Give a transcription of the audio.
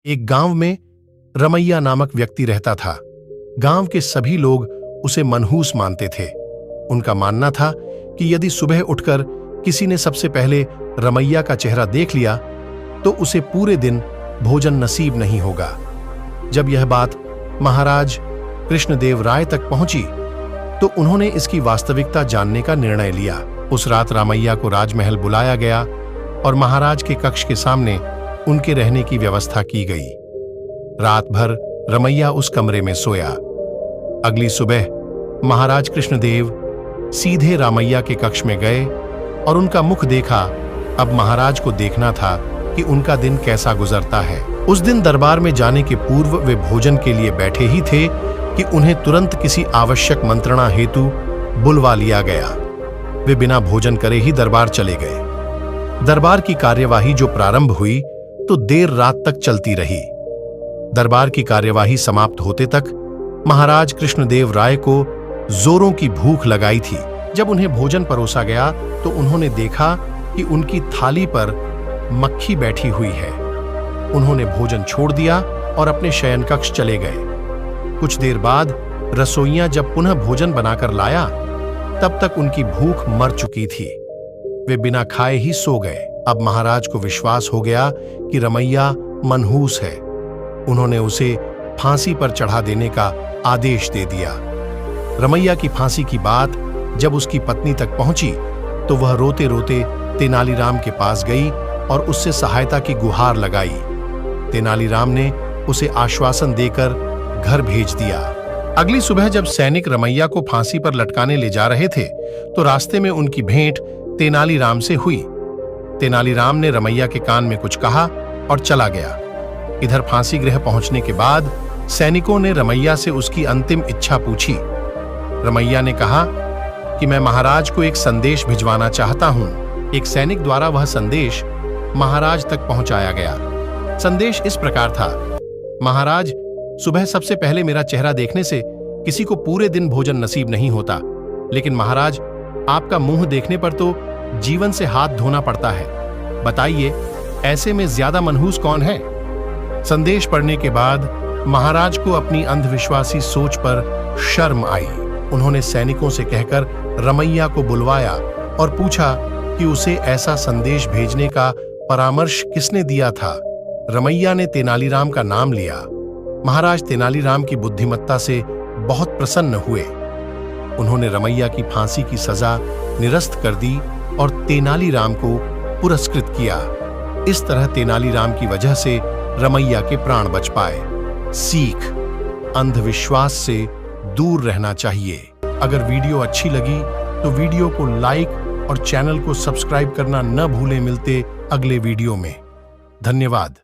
एक गांव में रमैया नामक व्यक्ति रहता था। गांव के सभी लोग उसे मनहूस मानते थे। उनका मानना था कि यदि सुबह उठकर किसी ने सबसे पहले रमैया का चेहरा देख लिया तो उसे पूरे दिन भोजन नसीब नहीं होगा। जब यह बात महाराज कृष्णदेव राय तक पहुंची तो उन्होंने इसकी वास्तविकता जानने का निर्णय लिया। उस रात रमैया को राजमहल बुलाया गया और महाराज के कक्ष के सामने उनके रहने की व्यवस्था की गई। रात भर रमैया उस कमरे में सोया। अगली सुबह महाराज कृष्णदेव सीधे रमैया के कक्ष में गए और उनका मुख देखा। अब महाराज को देखना था कि उनका दिन कैसा गुजरता है। उस दिन दरबार में जाने के पूर्व वे भोजन के लिए बैठे ही थे कि उन्हें तुरंत किसी आवश्यक मंत्रणा हेतु बुलवा लिया गया। वे बिना भोजन करे ही दरबार चले गए। दरबार की कार्यवाही जो प्रारंभ हुई तो देर रात तक चलती रही। दरबार की कार्यवाही समाप्त होते तक महाराज कृष्णदेव राय को जोरों की भूख लगाई थी। जब उन्हें भोजन परोसा गया तो उन्होंने देखा कि उनकी थाली पर मक्खी बैठी हुई है। उन्होंने भोजन छोड़ दिया और अपने शयन कक्ष चले गए। कुछ देर बाद रसोइया जब पुनः भोजन बनाकर लाया तब तक उनकी भूख मर चुकी थी। वे बिना खाए ही सो गए। अब महाराज को विश्वास हो गया कि रमैया मनहूस है। उन्होंने उसे फांसी पर चढ़ा देने का आदेश दे दिया। रमैया की फांसी की बात जब उसकी पत्नी तक पहुंची तो वह रोते रोते तेनालीराम के पास गई और उससे सहायता की गुहार लगाई। तेनालीराम ने उसे आश्वासन देकर घर भेज दिया। अगली सुबह जब सैनिक रमैया को फांसी पर लटकाने ले जा रहे थे तो रास्ते में उनकी भेंट तेनालीराम से हुई। तेनालीराम ने रमैया के कान में कुछ कहा और चला गया। इधर फांसी गृह पहुंचने के बाद सैनिकों ने रमैया से उसकी अंतिम इच्छा पूछी। रमैया ने कहा कि मैं महाराज को एक संदेश भिजवाना चाहता हूं। एक सैनिक द्वारा वह संदेश महाराज तक पहुंचाया गया। संदेश इस प्रकार था: महाराज, सुबह सबसे पहले मेरा चेहरा देखने से किसी को पूरे दिन भोजन नसीब नहीं होता, लेकिन महाराज, आपका मुंह देखने पर तो जीवन से हाथ धोना पड़ता है। बताइए, ऐसे में ज्यादा मनहूस कौन है? संदेश पढ़ने के बाद महाराज को अपनी अंधविश्वासी सोच पर शर्म आई। उन्होंने सैनिकों से कहकर रमैया को बुलवाया और पूछा कि उसे ऐसा संदेश भेजने का परामर्श किसने दिया था। रमैया ने तेनालीराम का नाम लिया। महाराज तेनालीराम की बुद्धिमत्ता से बहुत प्रसन्न हुए। उन्होंने रमैया की फांसी की सजा निरस्त कर दी और तेनालीराम को पुरस्कृत किया। इस तरह तेनालीराम की वजह से रमैया के प्राण बच पाए। सीख: अंधविश्वास से दूर रहना चाहिए। अगर वीडियो अच्छी लगी तो वीडियो को लाइक और चैनल को सब्सक्राइब करना न भूलें। मिलते अगले वीडियो में। धन्यवाद।